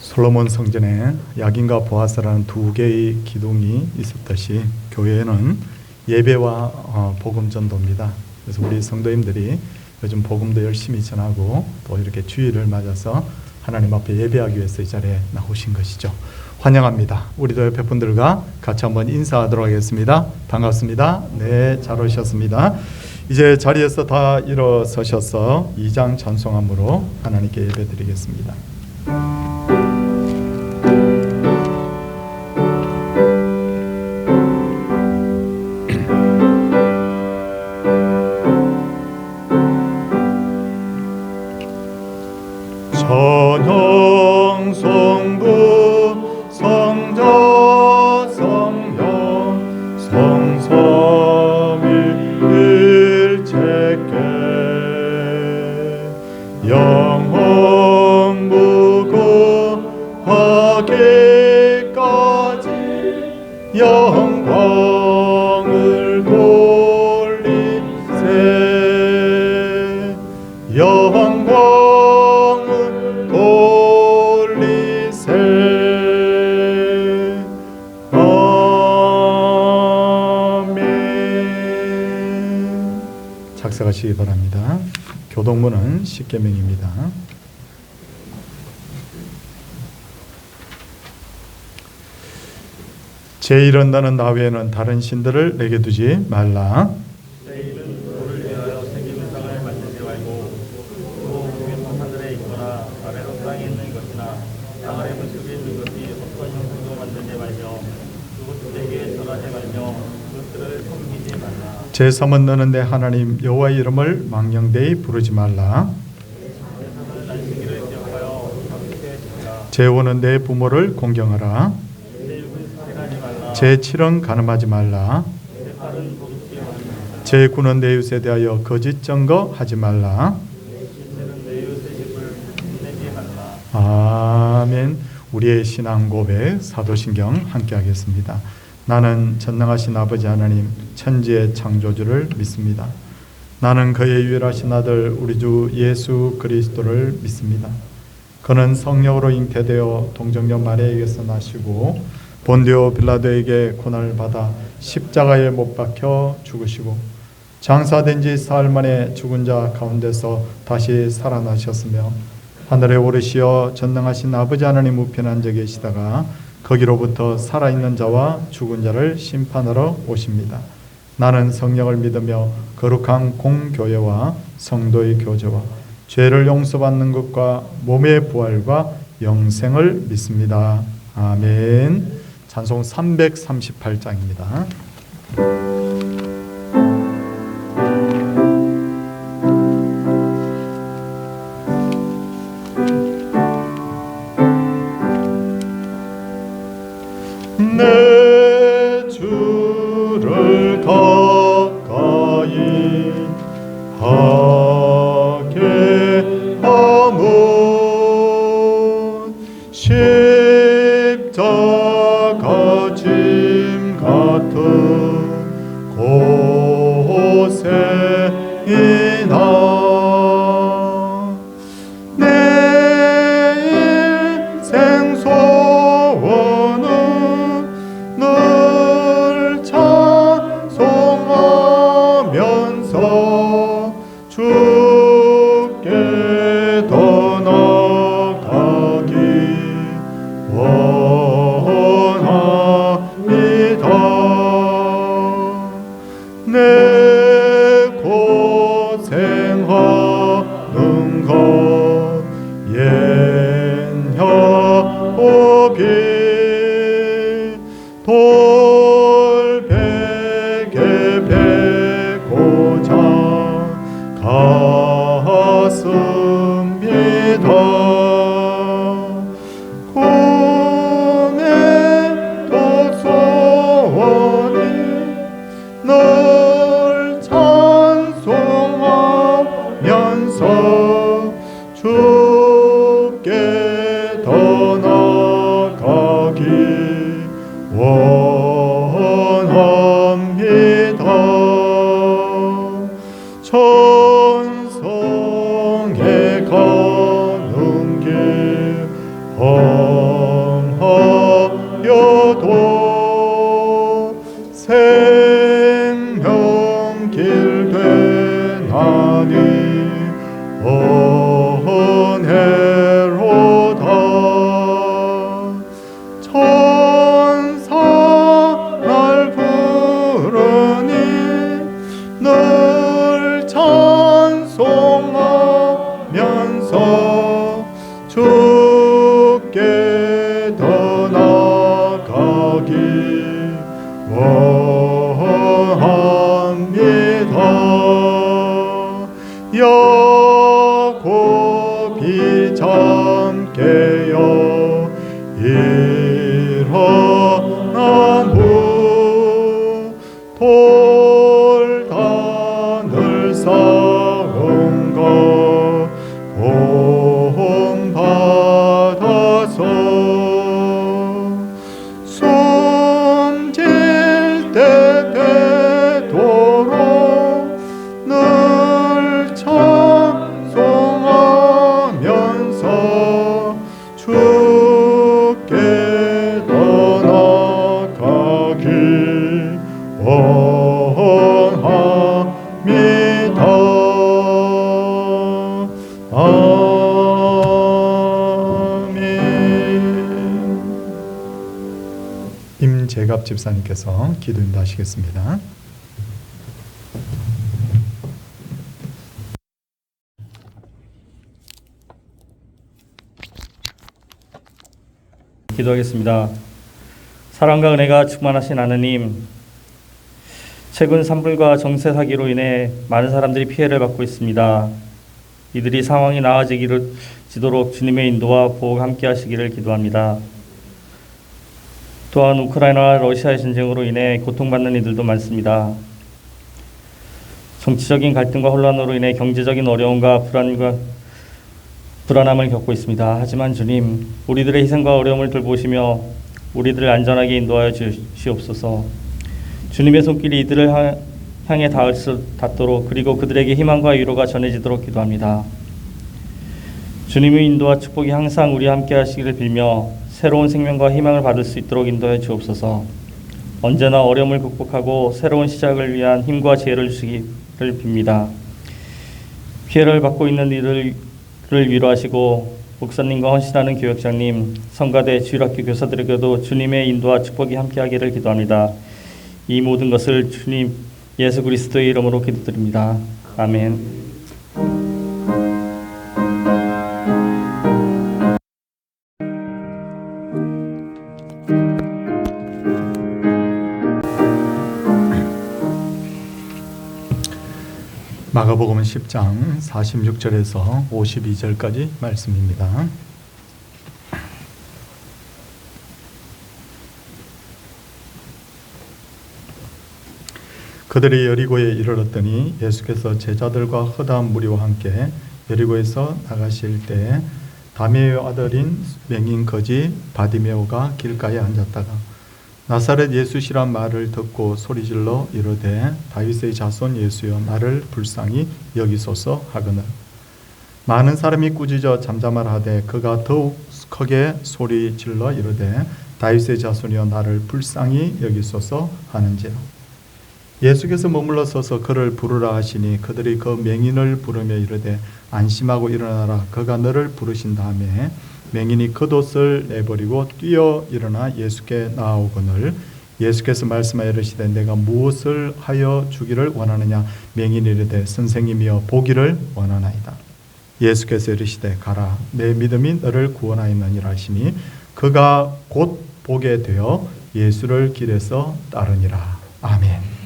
솔로몬 성전에 야긴과 보아스라는 두 개의 기둥이 있었듯이 교회는 예배와 복음 전도입니다. 그래서 우리 성도님들이 요즘 복음도 열심히 전하고 또 이렇게 주일을 맞아서 하나님 앞에 예배하기 위해서 이 자리에 나오신 것이죠. 환영합니다. 우리도 옆에 분들과 같이 한번 인사하도록 하겠습니다. 반갑습니다. 네, 잘 오셨습니다. 이제 자리에서 다 일어서셔서 2장 찬송함으로 하나님께 예배드리겠습니다. 천영 성부 성자 성령 성삼위일체께 영원 무궁하기까지 영광을 돌리세 영광 작성하시기 바랍니다. 교동문은 십계명입니다. 제 이런 너는 나 외에는 다른 신들을 내게 두지 말라. 내 이름 너를 위하여 생기는 땅을 만들지 말고 또 위에서 하늘에 있거나 아래로 땅에 있는 것이나 땅 아래 물속에 있는 것이 어떤 형상도 만들지 말며 그것들에게 절하지 말며 그것들을 섬기지 말라. 제 삼은 너는 내 하나님 여호와의 이름을 망령되이 부르지 말라. 제 오는 내 부모를 공경하라. 제 칠은 가늠하지 말라. 제 구는 내 이웃에 대하여 거짓 증거하지 말라. 아멘. 우리의 신앙 고백 사도신경 함께 하겠습니다. 나는 전능하신 아버지 하나님 천지의 창조주를 믿습니다. 나는 그의 유일하신 아들 우리 주 예수 그리스도를 믿습니다. 그는 성령으로 잉태되어 동정녀 마리아에게서 나시고 본디오 빌라도에게 고난을 받아 십자가에 못 박혀 죽으시고 장사된 지 사흘 만에 죽은 자 가운데서 다시 살아나셨으며 하늘에 오르시어 전능하신 아버지 하나님 우편에 앉아 계시다가 거기로부터 살아있는 자와 죽은 자를 심판하러 오십니다. 나는 성령을 믿으며 거룩한 공교회와 성도의 교제와 죄를 용서받는 것과 몸의 부활과 영생을 믿습니다. 아멘. 찬송 338장입니다. 내 주를 가까이 하게 하면 십자가 짐 같은 고생이나 내 인생 소원은 범하여도 생명길 되나니 은혜로다. 천사 날 부르니 늘 찬송하면서 주께 더 나아가기 원합니다. 야곱이 잠깨어 일어나무 돌단을 쌓은 것 본받아서 숨질 때 뱉도록 늘 찬송하면서 주께 떠나가기 원합니다. 아멘. 임재갑 집사님께서 기도 인도하시겠습니다. 기도하겠습니다. 사랑과 은혜가 충만하신 하느님, 최근 산불과 정세 사기로 인해 많은 사람들이 피해를 받고 있습니다. 이들이 상황이 나아지도록 주님의 인도와 보호가 함께 하시기를 기도합니다. 또한 우크라이나와 러시아의 전쟁으로 인해 고통받는 이들도 많습니다. 정치적인 갈등과 혼란으로 인해 경제적인 어려움과 불안함을 겪고 있습니다. 하지만 주님, 우리들의 희생과 어려움을 돌보시며 우리들을 안전하게 인도하여 주시옵소서. 주님의 손길이 이들을 향해 닿도록, 그리고 그들에게 희망과 위로가 전해지도록 기도합니다. 주님의 인도와 축복이 항상 우리와 함께 하시기를 빌며 새로운 생명과 희망을 받을 수 있도록 인도해 주옵소서. 언제나 어려움을 극복하고 새로운 시작을 위한 힘과 지혜를 주시기를 빕니다. 피해를 받고 있는 이들을 위로하시고 목사님과 헌신하는 교역장님, 성가대, 주일학교 교사들에게도 주님의 인도와 축복이 함께하기를 기도합니다. 이 모든 것을 주님 예수 그리스도의 이름으로 기도드립니다. 아멘. 마가복음 10장 46절에서 52절까지 말씀입니다. 그들이 여리고에 이르렀더니 예수께서 제자들과 허다한 무리와 함께 여리고에서 나가실 때 다메의 아들인 맹인 거지 바디메오가 길가에 앉았다가 나사렛 예수시란 말을 듣고 소리질러 이르되 다윗의 자손 예수여 나를 불쌍히 여기소서 하거늘 많은 사람이 꾸짖어 잠잠하라 하되 그가 더욱 크게 소리질러 이르되 다윗의 자손이여 나를 불쌍히 여기소서 하는지라. 예수께서 머물러 서서 그를 부르라 하시니 그들이 그 맹인을 부르며 이르되 안심하고 일어나라 그가 너를 부르신 다음에 맹인이 겉옷을 내버리고 뛰어 일어나 예수께 나아오거늘 예수께서 말씀하여 이르시되 내가 무엇을 하여 주기를 원하느냐. 맹인이 이르되 선생님이여 보기를 원하나이다. 예수께서 이르시되 가라 내 믿음이 너를 구원하였느니라 하시니 그가 곧 보게 되어 예수를 길에서 따르니라. 아멘.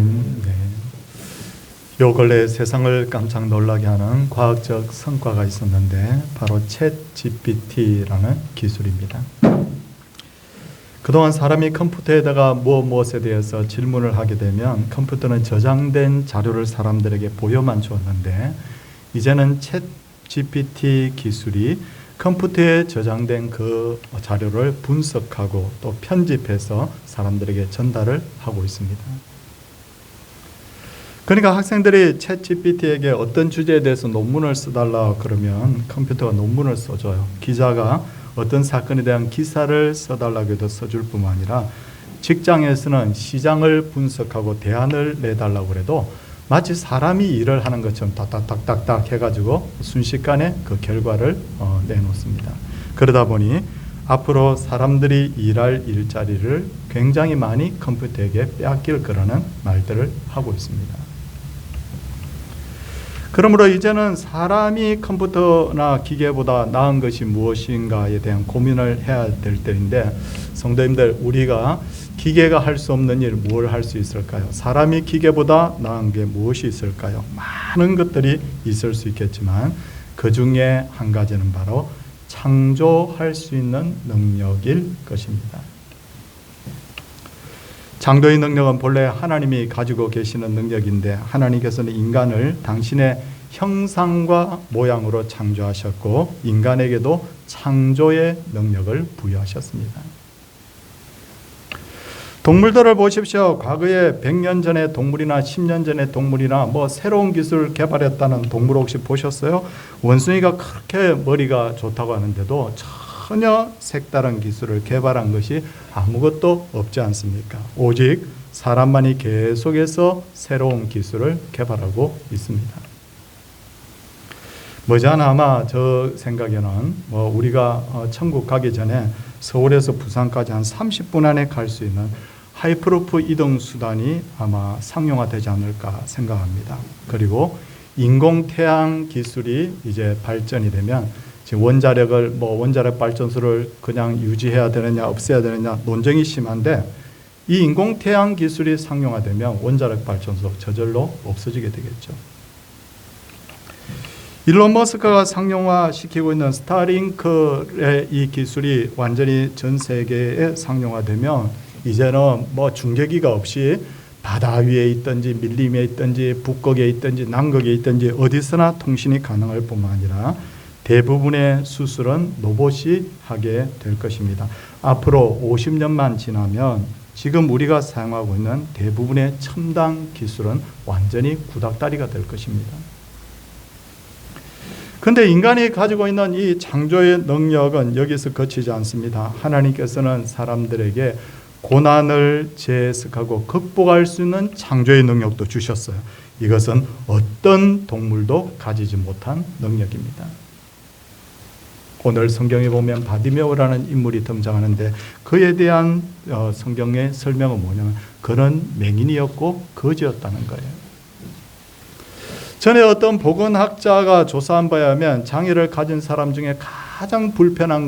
네. 요 근래 세상을 깜짝 놀라게 하는 과학적 성과가 있었는데 바로 챗 GPT라는 기술입니다. 그동안 사람이 컴퓨터에다가 무엇에 대해서 질문을 하게 되면 컴퓨터는 저장된 자료를 사람들에게 보여만 주었는데 이제는 챗 GPT 기술이 컴퓨터에 저장된 그 자료를 분석하고 또 편집해서 사람들에게 전달을 하고 있습니다. 그러니까 학생들이 챗 GPT에게 어떤 주제에 대해서 논문을 써달라 그러면 컴퓨터가 논문을 써줘요. 기자가 어떤 사건에 대한 기사를 써달라고 해도 써줄 뿐만 아니라 직장에서는 시장을 분석하고 대안을 내달라고 해도 마치 사람이 일을 하는 것처럼 딱딱딱딱 해가지고 순식간에 그 결과를 내놓습니다. 그러다 보니 앞으로 사람들이 일할 일자리를 굉장히 많이 컴퓨터에게 빼앗길 거라는 말들을 하고 있습니다. 그러므로 이제는 사람이 컴퓨터나 기계보다 나은 것이 무엇인가에 대한 고민을 해야 될 때인데, 성도님들, 우리가 기계가 할 수 없는 일 뭘 할 수 있을까요? 사람이 기계보다 나은 게 무엇이 있을까요? 많은 것들이 있을 수 있겠지만 그 중에 한 가지는 바로 창조할 수 있는 능력일 것입니다. 창조의 능력은 본래 하나님이 가지고 계시는 능력인데, 하나님께서는 인간을 당신의 형상과 모양으로 창조하셨고 인간에게도 창조의 능력을 부여하셨습니다. 동물들을 보십시오. 과거에 100년 전의 동물이나 10년 전의 동물이나 새로운 기술을 개발했다는 동물 혹시 보셨어요? 원숭이가 그렇게 머리가 좋다고 하는데도 전혀 색다른 기술을 개발한 것이 아무것도 없지 않습니까? 오직 사람만이 계속해서 새로운 기술을 개발하고 있습니다. 머지않아 아마 저 생각에는 우리가 천국 가기 전에 서울에서 부산까지 한 30분 안에 갈 수 있는 하이퍼루프 이동 수단이 아마 상용화되지 않을까 생각합니다. 그리고 인공태양 기술이 이제 발전이 되면 지금 원자력 발전소를 그냥 유지해야 되느냐 없애야 되느냐 논쟁이 심한데, 이 인공태양 기술이 상용화되면 원자력 발전소 저절로 없어지게 되겠죠. 일론 머스크가 상용화시키고 있는 스타링크의 이 기술이 완전히 전 세계에 상용화되면 이제는 중계기가 없이 바다 위에 있든지 밀림에 있든지 북극에 있든지 남극에 있든지 어디서나 통신이 가능할 뿐만 아니라 대부분의 수술은 로봇이 하게 될 것입니다. 앞으로 50년만 지나면 지금 우리가 사용하고 있는 대부분의 첨단 기술은 완전히 구닥다리가 될 것입니다. 그런데 인간이 가지고 있는 이 창조의 능력은 여기서 그치지 않습니다. 하나님께서는 사람들에게 고난을 제습하고 극복할 수 있는 창조의 능력도 주셨어요. 이것은 어떤 동물도 가지지 못한 능력입니다. 오늘 성경에 보면 바디메오라는 인물이 등장하는데 그에 대한 성경의 설명은 뭐냐면 그는 맹인이었고 거지였다는 거예요. 전에 어떤 보건학자가 조사한 바에 하면 장애를 가진 사람 중에 가장 불편한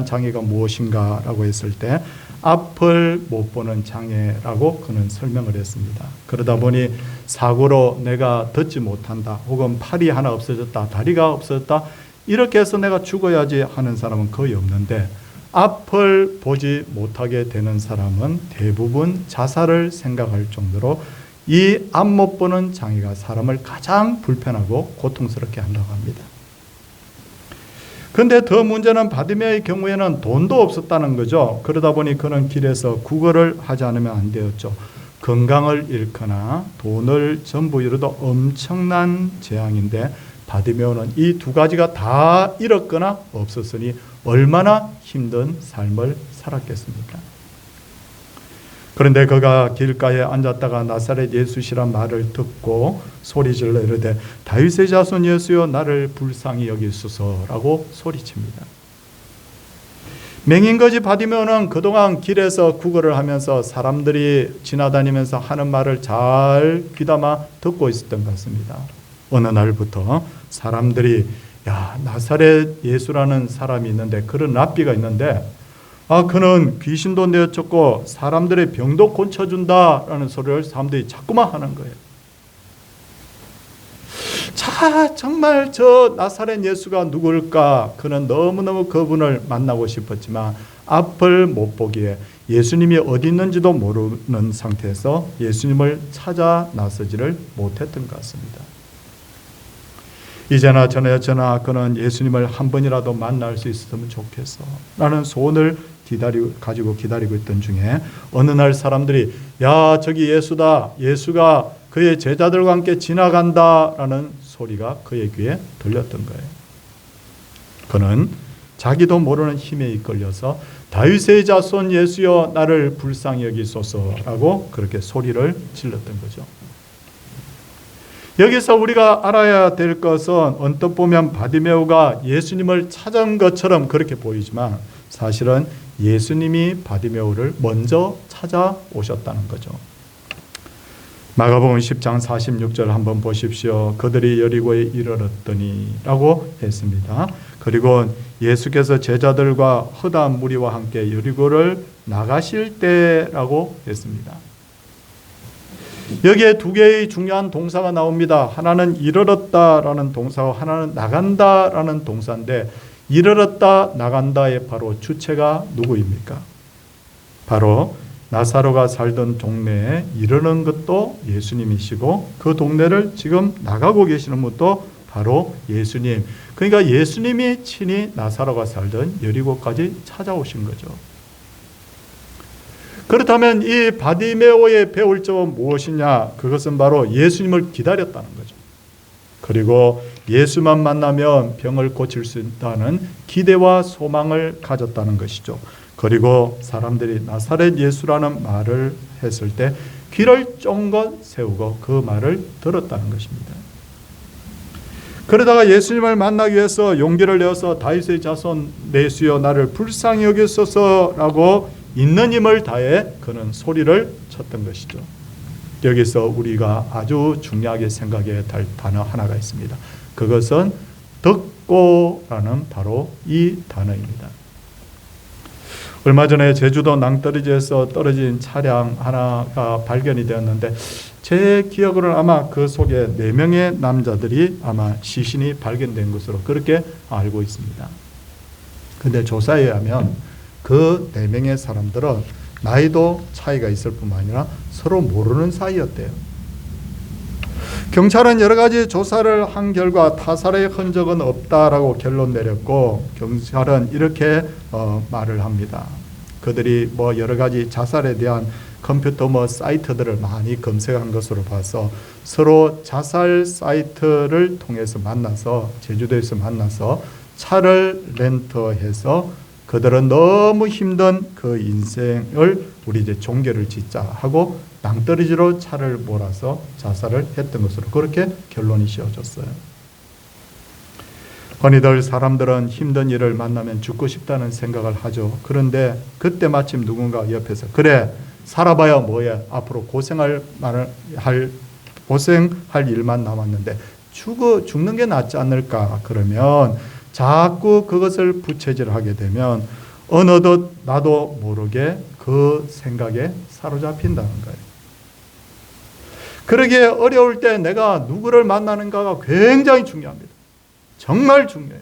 장애가 무엇인가라고 했을 때 앞을 못 보는 장애라고 그는 설명을 했습니다. 그러다 보니 사고로 내가 듣지 못한다, 혹은 팔이 하나 없어졌다, 다리가 없어졌다, 이렇게 해서 내가 죽어야지 하는 사람은 거의 없는데, 앞을 보지 못하게 되는 사람은 대부분 자살을 생각할 정도로 이 앞 못 보는 장애가 사람을 가장 불편하고 고통스럽게 한다고 합니다. 그런데 더 문제는 바디메의 경우에는 돈도 없었다는 거죠. 그러다 보니 그는 길에서 구걸을 하지 않으면 안 되었죠. 건강을 잃거나 돈을 전부 잃어도 엄청난 재앙인데, 바디메오는 이 두 가지가 다 잃었거나 없었으니 얼마나 힘든 삶을 살았겠습니까? 그런데 그가 길가에 앉았다가 나사렛 예수시란 말을 듣고 소리질러 이르되 다윗의 자손 예수여 나를 불쌍히 여기소서라고 소리칩니다. 맹인거지 바디메오는 그동안 길에서 구걸을 하면서 사람들이 지나다니면서 하는 말을 잘 귀담아 듣고 있었던 것 같습니다. 어느 날부터 사람들이 나사렛 예수라는 사람이 있는데, 그런 랍비가 있는데 그는 귀신도 내쫓고 사람들의 병도 고쳐준다라는 소리를 사람들이 자꾸만 하는 거예요. 자, 정말 저 나사렛 예수가 누굴까? 그는 너무너무 그분을 만나고 싶었지만 앞을 못 보기에 예수님이 어디 있는지도 모르는 상태에서 예수님을 찾아 나서지를 못했던 것 같습니다. 이제나 저나 그는 예수님을 한 번이라도 만날 수 있었으면 좋겠어 라는 소원을 가지고 기다리고 있던 중에 어느 날 사람들이 야, 저기 예수다, 예수가 그의 제자들과 함께 지나간다 라는 소리가 그의 귀에 들렸던 거예요. 그는 자기도 모르는 힘에 이끌려서 다윗의 자손 예수여 나를 불쌍히 여기소서라고 그렇게 소리를 질렀던 거죠. 여기서 우리가 알아야 될 것은 언뜻 보면 바디메오가 예수님을 찾은 것처럼 그렇게 보이지만 사실은 예수님이 바디메오를 먼저 찾아오셨다는 거죠. 마가복음 10장 46절 한번 보십시오. 그들이 여리고에 이르렀더니 라고 했습니다. 그리고 예수께서 제자들과 허다한 무리와 함께 여리고를 나가실 때라고 했습니다. 여기에 두 개의 중요한 동사가 나옵니다. 하나는 이르렀다라는 동사와 하나는 나간다라는 동사인데 이르렀다 나간다의 바로 주체가 누구입니까? 바로 나사로가 살던 동네에 이르는 것도 예수님이시고 그 동네를 지금 나가고 계시는 분도 바로 예수님. 그러니까 예수님이 친히 나사로가 살던 여리고까지 찾아오신 거죠. 그렇다면 이 바디메오의 배울 점은 무엇이냐? 그것은 바로 예수님을 기다렸다는 거죠. 그리고 예수만 만나면 병을 고칠 수 있다는 기대와 소망을 가졌다는 것이죠. 그리고 사람들이 나사렛 예수라는 말을 했을 때 귀를 쫑긋 세우고 그 말을 들었다는 것입니다. 그러다가 예수님을 만나기 위해서 용기를 내어서 다윗의 자손 예수여 나를 불쌍히 여기소서라고 있는 힘을 다해 그는 소리를 쳤던 것이죠. 여기서 우리가 아주 중요하게 생각해야 할 단어 하나가 있습니다. 그것은 듣고라는 바로 이 단어입니다. 얼마 전에 제주도 낭떠러지에서 떨어진 차량 하나가 발견이 되었는데 제 기억으로는 아마 그 속에 4명의 남자들이 아마 시신이 발견된 것으로 그렇게 알고 있습니다. 그런데 조사에 의하면 그 4명의 사람들은 나이도 차이가 있을 뿐만 아니라 서로 모르는 사이였대요. 경찰은 여러 가지 조사를 한 결과 타살의 흔적은 없다라고 결론 내렸고 경찰은 이렇게 말을 합니다. 그들이 여러 가지 자살에 대한 컴퓨터 사이트들을 많이 검색한 것으로 봐서 서로 자살 사이트를 통해서 만나서 제주도에서 만나서 차를 렌트해서 그들은 너무 힘든 그 인생을 우리 이제 종결을 짓자 하고 낭떠러지로 차를 몰아서 자살을 했던 것으로 그렇게 결론이 씌워졌어요. 흔히들 사람들은 힘든 일을 만나면 죽고 싶다는 생각을 하죠. 그런데 그때 마침 누군가 옆에서 그래 살아봐야 뭐해 앞으로 고생할 일만 남았는데 죽는 게 낫지 않을까 그러면 자꾸 그것을 부채질하게 되면 어느덧 나도 모르게 그 생각에 사로잡힌다는 거예요. 그러기에 어려울 때 내가 누구를 만나는가가 굉장히 중요합니다. 정말 중요해요.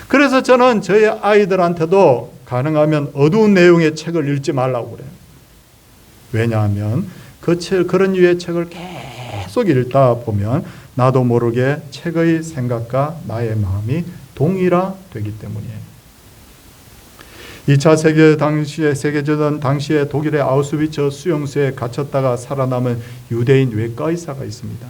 그래서 저는 저희 아이들한테도 가능하면 어두운 내용의 책을 읽지 말라고 그래요. 왜냐하면 그런 류의 책을 계속 읽다 보면 나도 모르게 책의 생각과 나의 마음이 동일화되기 때문이에요. 2차 세계대전 당시에 독일의 아우슈비츠 수용소에 갇혔다가 살아남은 유대인 외과 의사가 있습니다.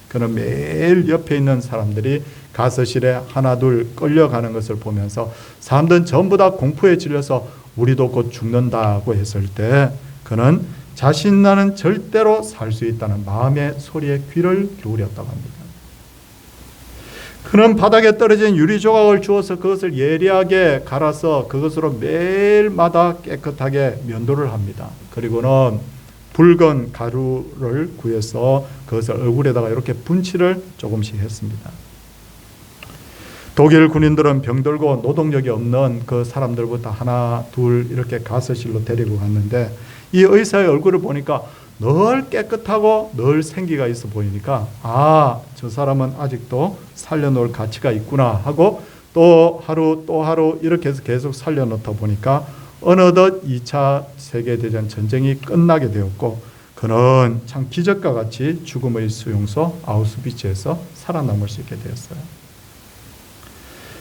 그는 매일 옆에 있는 사람들이 가서실에 하나둘 끌려가는 것을 보면서 사람들은 전부 다 공포에 질려서 우리도 곧 죽는다고 했을 때 그는 자신나는 절대로 살 수 있다는 마음의 소리에 귀를 기울였다고 합니다. 그는 바닥에 떨어진 유리 조각을 주어서 그것을 예리하게 갈아서 그것으로 매일마다 깨끗하게 면도를 합니다. 그리고는 붉은 가루를 구해서 그것을 얼굴에다가 이렇게 분칠을 조금씩 했습니다. 독일 군인들은 병들고 노동력이 없는 그 사람들부터 하나 둘 이렇게 가스실로 데리고 갔는데 이 의사의 얼굴을 보니까 늘 깨끗하고 늘 생기가 있어 보이니까 저 사람은 아직도 살려놓을 가치가 있구나 하고 또 하루 이렇게 해서 계속 살려놓다 보니까 어느덧 2차 세계대전 전쟁이 끝나게 되었고 그는 참 기적과 같이 죽음의 수용소 아우슈비츠에서 살아남을 수 있게 되었어요.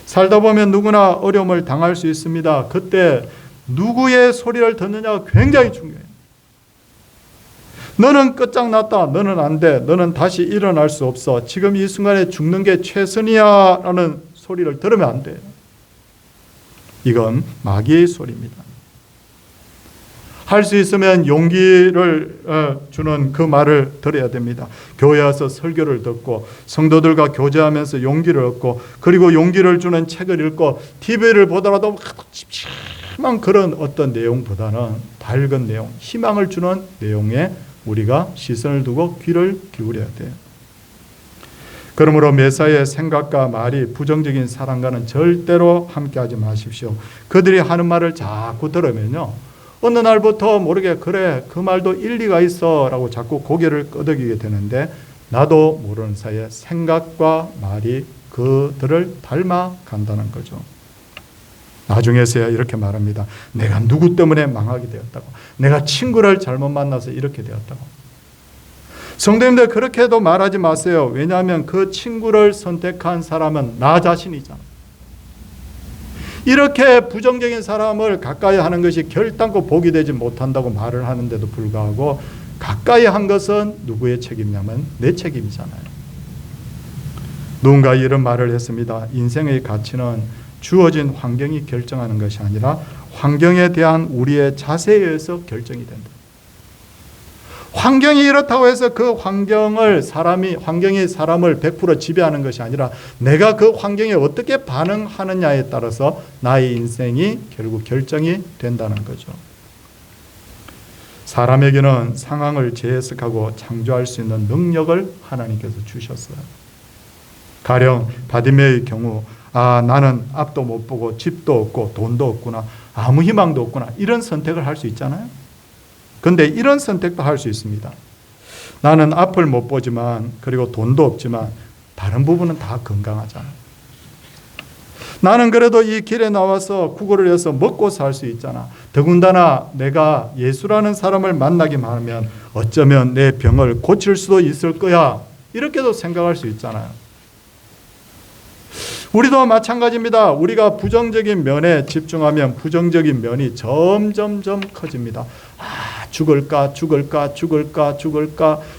살다 보면 누구나 어려움을 당할 수 있습니다. 그때 누구의 소리를 듣느냐가 굉장히 중요해요. 너는 끝장났다. 너는 안 돼. 너는 다시 일어날 수 없어. 지금 이 순간에 죽는 게 최선이야 라는 소리를 들으면 안 돼요. 이건 마귀의 소리입니다. 할 수 있으면 용기를 주는 그 말을 들어야 됩니다. 교회 와서 설교를 듣고 성도들과 교제하면서 용기를 얻고 그리고 용기를 주는 책을 읽고 TV를 보더라도 찝찝한 그런 어떤 내용보다는 밝은 내용, 희망을 주는 내용에 우리가 시선을 두고 귀를 기울여야 돼요. 그러므로 매사의 생각과 말이 부정적인 사람과는 절대로 함께하지 마십시오. 그들이 하는 말을 자꾸 들으면요, 어느 날부터 모르게 그래 그 말도 일리가 있어 라고 자꾸 고개를 끄덕이게 되는데 나도 모르는 사이에 생각과 말이 그들을 닮아간다는 거죠. 나중에서야 이렇게 말합니다. 내가 누구 때문에 망하게 되었다고. 내가 친구를 잘못 만나서 이렇게 되었다고. 성도님들 그렇게도 말하지 마세요. 왜냐하면 그 친구를 선택한 사람은 나 자신이잖아요. 이렇게 부정적인 사람을 가까이 하는 것이 결단코 복이 되지 못한다고 말을 하는데도 불구하고 가까이 한 것은 누구의 책임이냐면 내 책임이잖아요. 누군가 이런 말을 했습니다. 인생의 가치는 주어진 환경이 결정하는 것이 아니라 환경에 대한 우리의 자세에 의해서 결정이 된다. 환경이 이렇다고 해서 그 환경이 사람을 100% 지배하는 것이 아니라 내가 그 환경에 어떻게 반응하느냐에 따라서 나의 인생이 결국 결정이 된다는 거죠. 사람에게는 상황을 재해석하고 창조할 수 있는 능력을 하나님께서 주셨어요. 가령 바디메의 경우 나는 앞도 못 보고 집도 없고 돈도 없구나, 아무 희망도 없구나, 이런 선택을 할 수 있잖아요. 그런데 이런 선택도 할 수 있습니다. 나는 앞을 못 보지만 그리고 돈도 없지만 다른 부분은 다 건강하잖아. 나는 그래도 이 길에 나와서 구걸을 해서 먹고 살 수 있잖아. 더군다나 내가 예수라는 사람을 만나기만 하면 어쩌면 내 병을 고칠 수도 있을 거야. 이렇게도 생각할 수 있잖아요. 우리도 마찬가지입니다. 우리가 부정적인 면에 집중하면 부정적인 면이 점점점 커집니다. 죽을까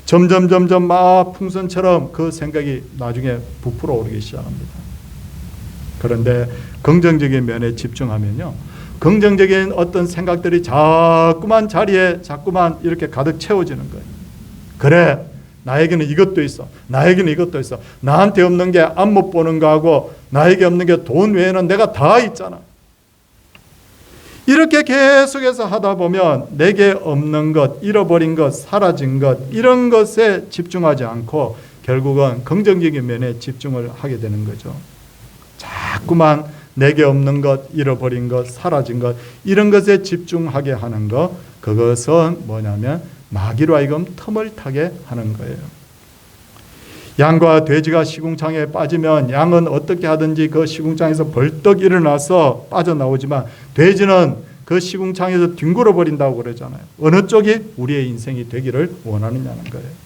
점점 막 풍선처럼 그 생각이 나중에 부풀어 오르기 시작합니다. 그런데 긍정적인 면에 집중하면요, 긍정적인 어떤 생각들이 자꾸만 이렇게 가득 채워지는 거예요. 그래, 나에게는 이것도 있어. 나에게는 이것도 있어. 나한테 없는 게 앞 못 보는 거하고 나에게 없는 게 돈 외에는 내가 다 있잖아. 이렇게 계속해서 하다 보면 내게 없는 것, 잃어버린 것, 사라진 것, 이런 것에 집중하지 않고 결국은 긍정적인 면에 집중을 하게 되는 거죠. 자꾸만 내게 없는 것, 잃어버린 것, 사라진 것, 이런 것에 집중하게 하는 것, 그것은 뭐냐면 마귀로 하여금 틈을 타게 하는 거예요. 양과 돼지가 시궁창에 빠지면 양은 어떻게 하든지 그 시궁창에서 벌떡 일어나서 빠져나오지만 돼지는 그 시궁창에서 뒹굴어 버린다고 그러잖아요. 어느 쪽이 우리의 인생이 되기를 원하느냐는 거예요.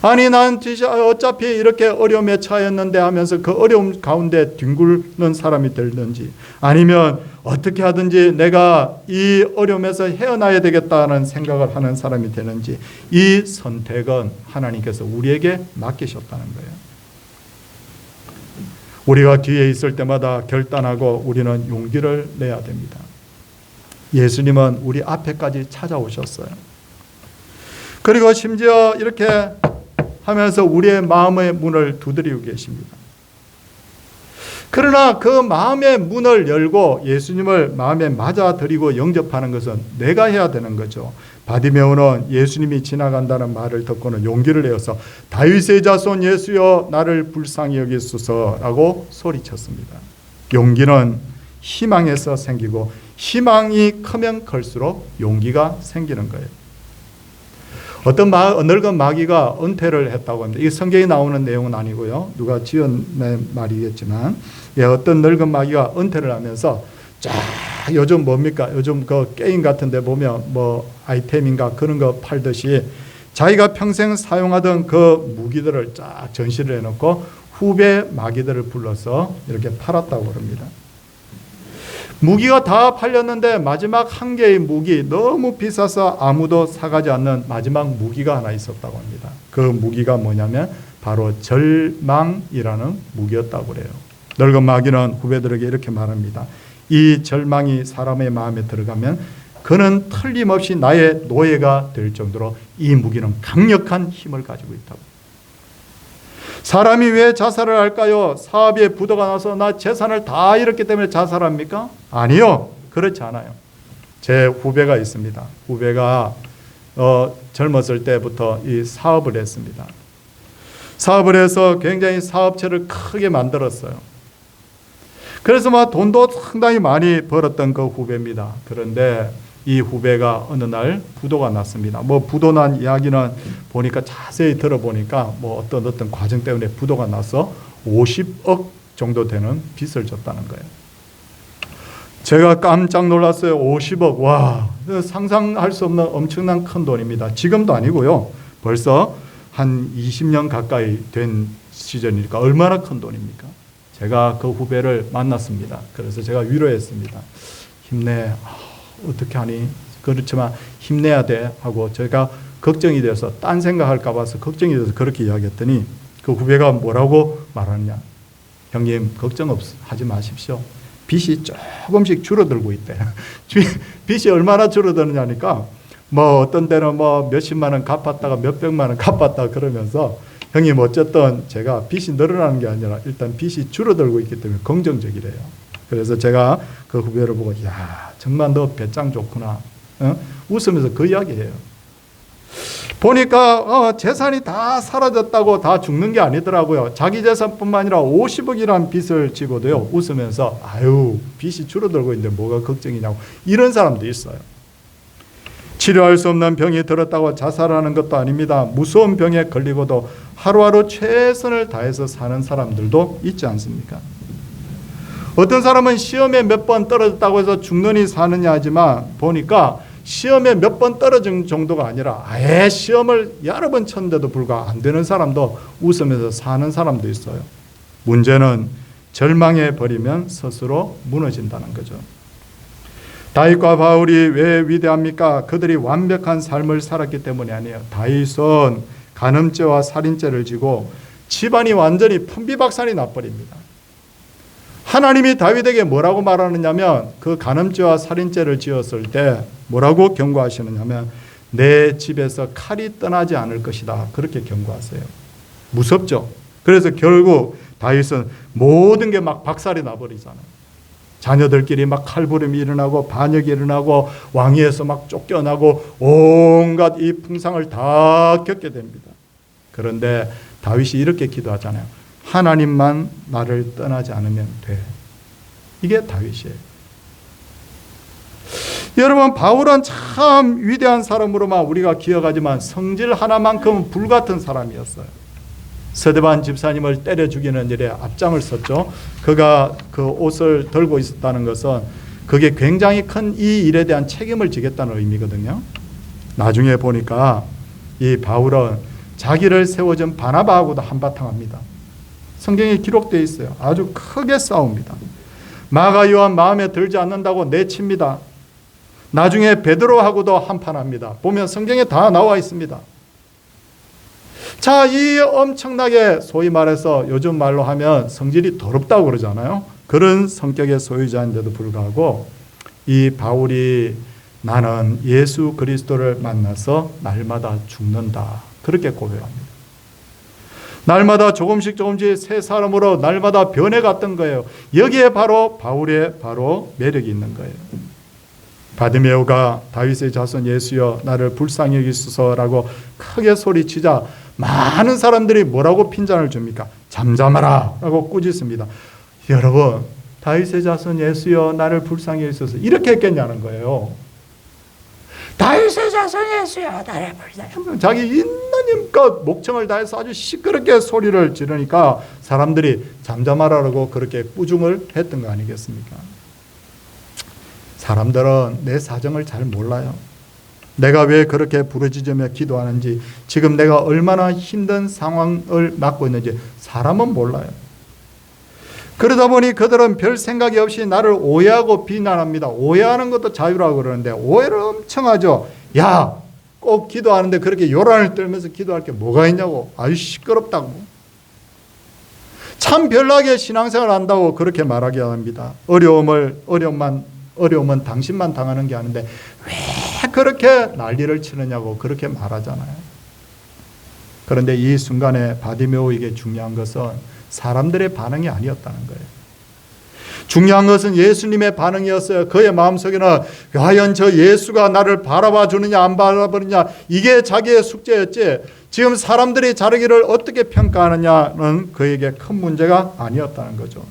아니 난 어차피 이렇게 어려움에 처했는데 하면서 그 어려움 가운데 뒹굴는 사람이 되든지, 아니면 어떻게 하든지 내가 이 어려움에서 헤어나야 되겠다는 생각을 하는 사람이 되는지, 이 선택은 하나님께서 우리에게 맡기셨다는 거예요. 우리가 뒤에 있을 때마다 결단하고 우리는 용기를 내야 됩니다. 예수님은 우리 앞에까지 찾아오셨어요. 그리고 심지어 이렇게 하면서 우리의 마음의 문을 두드리고 계십니다. 그러나 그 마음의 문을 열고 예수님을 마음에 맞아들이고 영접하는 것은 내가 해야 되는 거죠. 바디메오는 예수님이 지나간다는 말을 듣고는 용기를 내어서 다윗의 자손 예수여 나를 불쌍히 여기소서라고 소리쳤습니다. 용기는 희망에서 생기고 희망이 크면 클수록 용기가 생기는 거예요. 어떤 늙은 마귀가 은퇴를 했다고 합니다. 이 성경에 나오는 내용은 아니고요. 누가 지은 말이겠지만 어떤 늙은 마귀가 은퇴를 하면서 쫙 요즘 뭡니까? 요즘 그 게임 같은 데 보면 뭐 아이템인가 그런 거 팔듯이 자기가 평생 사용하던 그 무기들을 쫙 전시를 해놓고 후배 마귀들을 불러서 이렇게 팔았다고 합니다. 무기가 다 팔렸는데 마지막 한 개의 무기, 너무 비싸서 아무도 사가지 않는 마지막 무기가 하나 있었다고 합니다. 그 무기가 뭐냐면 바로 절망이라는 무기였다고 그래요. 늙은 마귀는 후배들에게 이렇게 말합니다. 이 절망이 사람의 마음에 들어가면 그는 틀림없이 나의 노예가 될 정도로 이 무기는 강력한 힘을 가지고 있다고. 사람이 왜 자살을 할까요? 사업에 부도가 나서 나 재산을 다 잃었기 때문에 자살합니까? 아니요. 그렇지 않아요. 제 후배가 있습니다. 후배가 젊었을 때부터 이 사업을 했습니다. 사업을 해서 굉장히 사업체를 크게 만들었어요. 그래서 막 돈도 상당히 많이 벌었던 그 후배입니다. 그런데 이 후배가 어느 날 부도가 났습니다. 뭐 부도 난 이야기는 보니까 자세히 들어보니까 뭐 어떤 과정 때문에 부도가 나서 50억 정도 되는 빚을 졌다는 거예요. 제가 깜짝 놀랐어요. 50억. 와, 상상할 수 없는 엄청난 큰 돈입니다. 지금도 아니고요. 벌써 한 20년 가까이 된 시절이니까 얼마나 큰 돈입니까? 제가 그 후배를 만났습니다. 그래서 제가 위로했습니다. 힘내. 어떻게 하니? 그렇지만 힘내야 돼 하고 제가 걱정이 돼서 딴 생각할까 봐서 걱정이 돼서 그렇게 이야기했더니 그 후배가 뭐라고 말하느냐. 형님 걱정하지 마십시오. 빚이 조금씩 줄어들고 있대. 빚이 얼마나 줄어드느냐니까 뭐 어떤 때는 뭐 몇십만 원 갚았다가 몇백만 원 갚았다 그러면서 형님 어쨌든 제가 빚이 늘어나는 게 아니라 일단 빚이 줄어들고 있기 때문에 긍정적이래요. 그래서 제가 그 후배를 보고 야 정말 너 배짱 좋구나. 웃으면서 그 이야기해요. 보니까 재산이 다 사라졌다고 다 죽는 게 아니더라고요. 자기 재산뿐만 아니라 50억이라는 빚을 지고도요. 웃으면서 아유 빚이 줄어들고 있는데 뭐가 걱정이냐고 이런 사람도 있어요. 치료할 수 없는 병이 들었다고 자살하는 것도 아닙니다. 무서운 병에 걸리고도 하루하루 최선을 다해서 사는 사람들도 있지 않습니까? 어떤 사람은 시험에 몇 번 떨어졌다고 해서 죽느니 사느냐 하지만 보니까 시험에 몇 번 떨어진 정도가 아니라 아예 시험을 여러 번 쳤는데도 불구하고 안 되는 사람도 웃으면서 사는 사람도 있어요. 문제는 절망해 버리면 스스로 무너진다는 거죠. 다윗과 바울이 왜 위대합니까? 그들이 완벽한 삶을 살았기 때문이 아니에요. 다윗은 간음죄와 살인죄를 지고 집안이 완전히 풍비박산이 나버립니다. 하나님이 다윗에게 뭐라고 말하느냐면 그 간음죄와 살인죄를 지었을 때 뭐라고 경고하시느냐면 내 집에서 칼이 떠나지 않을 것이다. 그렇게 경고하세요. 무섭죠? 그래서 결국 다윗은 모든 게 막 박살이 나버리잖아요. 자녀들끼리 막 칼부림이 일어나고 반역이 일어나고 왕위에서 막 쫓겨나고 온갖 이 풍상을 다 겪게 됩니다. 그런데 다윗이 이렇게 기도하잖아요. 하나님만 나를 떠나지 않으면 돼. 이게 다윗이에요. 여러분 바울은 참 위대한 사람으로만 우리가 기억하지만 성질 하나만큼은 불같은 사람이었어요. 서대반 집사님을 때려 죽이는 일에 앞장을 섰죠. 그가 그 옷을 들고 있었다는 것은 그게 굉장히 큰 이 일에 대한 책임을 지겠다는 의미거든요. 나중에 보니까 이 바울은 자기를 세워준 바나바하고도 한바탕 합니다. 성경에 기록되어 있어요. 아주 크게 싸웁니다. 마가 요한 마음에 들지 않는다고 내칩니다. 나중에 베드로하고도 한판합니다. 보면 성경에 다 나와 있습니다. 자, 이 엄청나게 소위 말해서 요즘 말로 하면 성질이 더럽다고 그러잖아요. 그런 성격의 소유자인데도 불구하고 이 바울이 나는 예수 그리스도를 만나서 날마다 죽는다. 그렇게 고백합니다. 날마다 조금씩 새 사람으로 날마다 변해갔던 거예요. 여기에 바로 바울의 바로 매력이 있는 거예요. 바디메오가 다윗의 자손 예수여 나를 불쌍히 여기소서라고 크게 소리치자 많은 사람들이 뭐라고 핀잔을 줍니까? 잠잠하라 라고 꾸짖습니다. 여러분, 다윗의 자손 예수여 나를 불쌍히 여기소서 이렇게 했겠냐는 거예요. 다윗의 자손 예수여 나를 불쌍히, 자기 있는 힘껏 목청을 다해서 아주 시끄럽게 소리를 지르니까 사람들이 잠잠하라고 그렇게 꾸중을 했던 거 아니겠습니까? 사람들은 내 사정을 잘 몰라요. 내가 왜 그렇게 부르짖으며 기도하는지, 지금 내가 얼마나 힘든 상황을 맞고 있는지 사람은 몰라요. 그러다 보니 그들은 별 생각이 없이 나를 오해하고 비난합니다. 오해하는 것도 자유라고 그러는데 오해를 엄청 하죠. 야, 꼭 기도하는데 그렇게 요란을 떨면서 기도할 게 뭐가 있냐고. 아유 시끄럽다고. 참 별나게 신앙생활 한다고 그렇게 말하게 합니다. 어려움은 당신만 당하는 게 아닌데 왜 그렇게 난리를 치느냐고 그렇게 말하잖아요. 그런데 이 순간에 바디메오에게 중요한 것은 사람들의 반응이 아니었다는 거예요. 중요한 것은 예수님의 반응이었어요. 그의 마음속에는 과연 저 예수가 나를 바라봐 주느냐 안 바라보느냐 이게 자기의 숙제였지, 지금 사람들이 자르기를 어떻게 평가하느냐는 그에게 큰 문제가 아니었다는 거죠.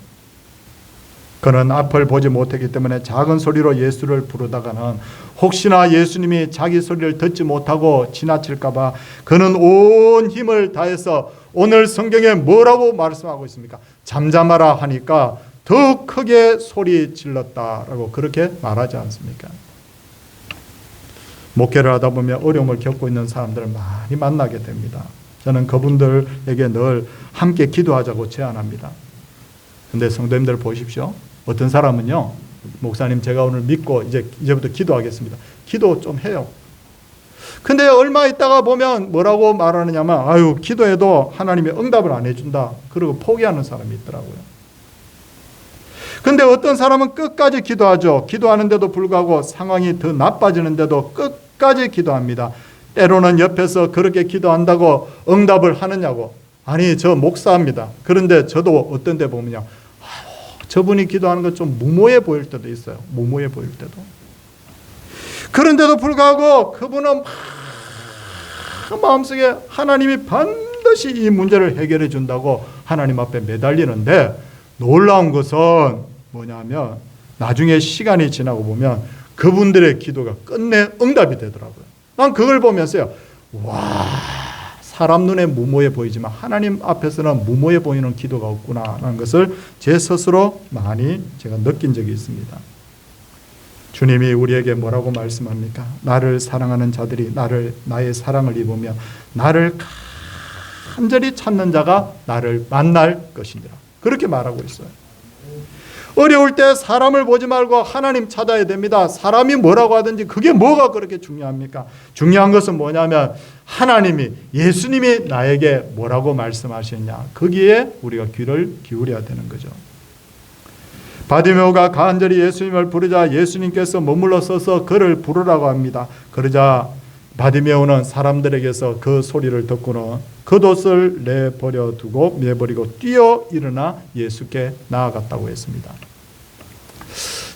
그는 앞을 보지 못했기 때문에 작은 소리로 예수를 부르다가는 혹시나 예수님이 자기 소리를 듣지 못하고 지나칠까 봐 그는 온 힘을 다해서 오늘 성경에 뭐라고 말씀하고 있습니까? 잠잠하라 하니까 더 크게 소리 질렀다라고 그렇게 말하지 않습니까? 목회를 하다 보면 어려움을 겪고 있는 사람들을 많이 만나게 됩니다. 저는 그분들에게 늘 함께 기도하자고 제안합니다. 근데 성도님들 보십시오. 어떤 사람은요, 목사님 제가 오늘 믿고 이제부터 기도하겠습니다. 기도 좀 해요. 근데 얼마 있다가 보면 뭐라고 말하느냐면 아유 기도해도 하나님이 응답을 안 해준다. 그러고 포기하는 사람이 있더라고요. 근데 어떤 사람은 끝까지 기도하죠. 기도하는데도 불구하고 상황이 더 나빠지는데도 끝까지 기도합니다. 때로는 옆에서 그렇게 기도한다고 응답을 하느냐고. 아니 저 목사입니다. 그런데 저도 어떤 데 보면요, 저분이 기도하는 것 좀 무모해 보일 때도 있어요. 무모해 보일 때도. 그런데도 불구하고 그분은 마음속에 하나님이 반드시 이 문제를 해결해 준다고 하나님 앞에 매달리는데, 놀라운 것은 뭐냐면 나중에 시간이 지나고 보면 그분들의 기도가 끝내 응답이 되더라고요. 난 그걸 보면서요, 와, 사람 눈에 무모해 보이지만 하나님 앞에서는 무모해 보이는 기도가 없구나라는 것을 제 스스로 많이 제가 느낀 적이 있습니다. 주님이 우리에게 뭐라고 말씀합니까? 나를 사랑하는 자들이 나의 사랑을 입으며 나를 간절히 찾는 자가 나를 만날 것이니라. 그렇게 말하고 있어요. 어려울 때 사람을 보지 말고 하나님 찾아야 됩니다. 사람이 뭐라고 하든지 그게 뭐가 그렇게 중요합니까? 중요한 것은 뭐냐면 하나님이, 예수님이 나에게 뭐라고 말씀하셨냐, 거기에 우리가 귀를 기울여야 되는 거죠. 바디메오가 간절히 예수님을 부르자 예수님께서 머물러 서서 그를 부르라고 합니다. 그러자 바디메오는 사람들에게서 그 소리를 듣고는 겉옷을 내버려 두고 매버리고 뛰어 일어나 예수께 나아갔다고 했습니다.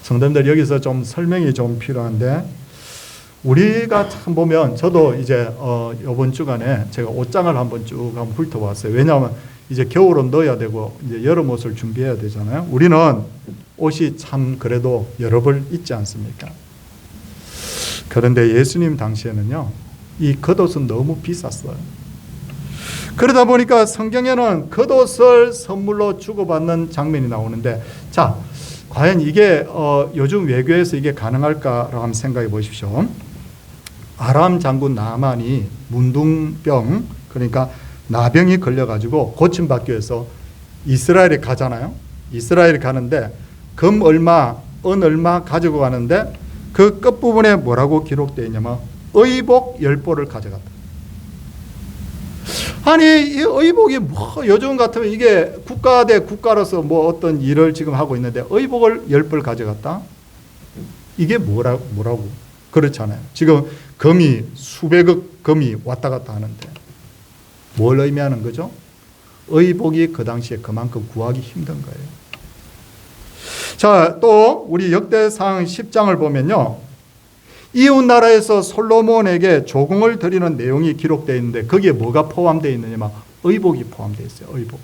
성도님들, 여기서 좀 설명이 좀 필요한데, 우리가 참 보면, 저도 이제 이번 주간에 제가 옷장을 한번 쭉 한번 훑어봤어요. 왜냐하면 이제 겨울은 넣어야 되고 이제 여름 옷을 준비해야 되잖아요. 우리는 옷이 참 그래도 여러 벌 있지 않습니까? 그런데 예수님 당시에는요, 이 겉옷은 너무 비쌌어요. 그러다 보니까 성경에는 겉옷을 선물로 주고받는 장면이 나오는데, 자, 과연 이게 요즘 외교에서 이게 가능할까라고 한번 생각해 보십시오. 아람 장군 나만이 문둥병, 그러니까 나병이 걸려가지고 고침받기 위해서 이스라엘에 가잖아요. 이스라엘에 가는데 금 얼마, 은 얼마 가지고 가는데 그 끝부분에 뭐라고 기록되어 있냐면 의복 10벌을 가져갔다. 아니 이 의복이 뭐 요즘 같으면 이게 국가 대 국가로서 뭐 어떤 일을 지금 하고 있는데 의복을 10벌 가져갔다? 이게 뭐라고? 그렇잖아요. 지금 금이 수백억 금이 왔다 갔다 하는데 뭘 의미하는 거죠? 의복이 그 당시에 그만큼 구하기 힘든 거예요. 자, 또 우리 역대상 10장을 보면요, 이웃 나라에서 솔로몬에게 조공을 드리는 내용이 기록되어 있는데 거기에 뭐가 포함되어 있느냐면 의복이 포함되어 있어요. 의복.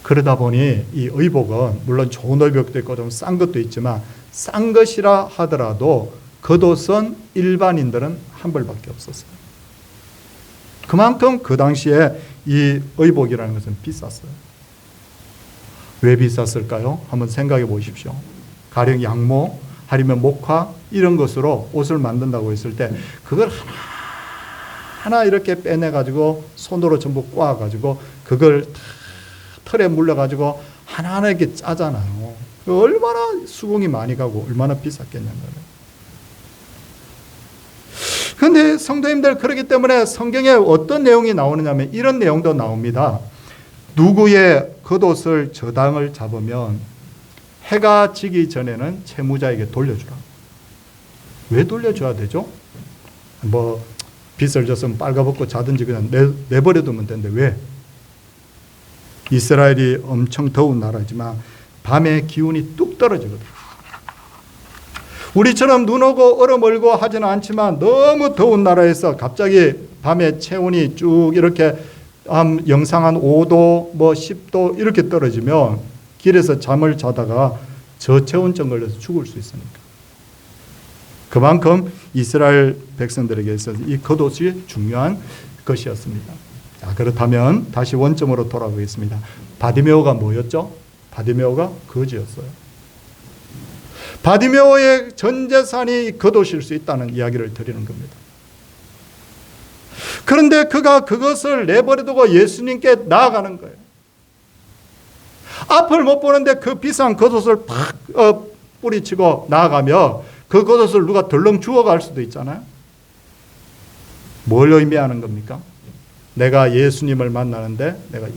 그러다 보니 이 의복은 물론 좋은 의복도 있고 좀 싼 것도 있지만 싼 것이라 하더라도 겉옷은 일반인들은 한 벌밖에 없었어요. 그만큼 그 당시에 이 의복이라는 것은 비쌌어요. 왜 비쌌을까요? 한번 생각해 보십시오. 가령 양모, 아니면 목화 이런 것으로 옷을 만든다고 했을 때 그걸 하나 이렇게 빼내가지고 손으로 전부 꼬아가지고 그걸 털에 물려가지고 하나하나 이렇게 짜잖아요. 얼마나 수공이 많이 가고 얼마나 비쌌겠냐고요. 그런데 성도님들, 그렇기 때문에 성경에 어떤 내용이 나오느냐면 이런 내용도 나옵니다. 누구의 겉옷을 저당을 잡으면 해가 지기 전에는 채무자에게 돌려주라. 왜 돌려줘야 되죠? 뭐 빚을 졌으면 빨가벗고 자든지 그냥 내버려두면 되는데 왜? 이스라엘이 엄청 더운 나라지만 밤에 기온이 뚝 떨어지거든요. 우리처럼 눈 오고 얼음 얼고 하지는 않지만 너무 더운 나라에서 갑자기 밤에 체온이 쭉 이렇게 영상 한 5도 뭐 10도 이렇게 떨어지면 길에서 잠을 자다가 저체온증 걸려서 죽을 수 있으니까. 그만큼 이스라엘 백성들에게 있어서 이 겉옷이 중요한 것이었습니다. 자, 그렇다면 다시 원점으로 돌아가겠습니다. 바디메오가 뭐였죠? 바디메오가 거지였어요. 바디메오의 전 재산이 겉옷일 수 있다는 이야기를 드리는 겁니다. 그런데 그가 그것을 내버려두고 예수님께 나아가는 거예요. 앞을 못 보는데 그 비싼 겉옷을 팍 뿌리치고 나아가며 그 겉옷을 누가 덜렁 주워갈 수도 있잖아요. 뭘 의미하는 겁니까? 내가 예수님을 만나는데 내가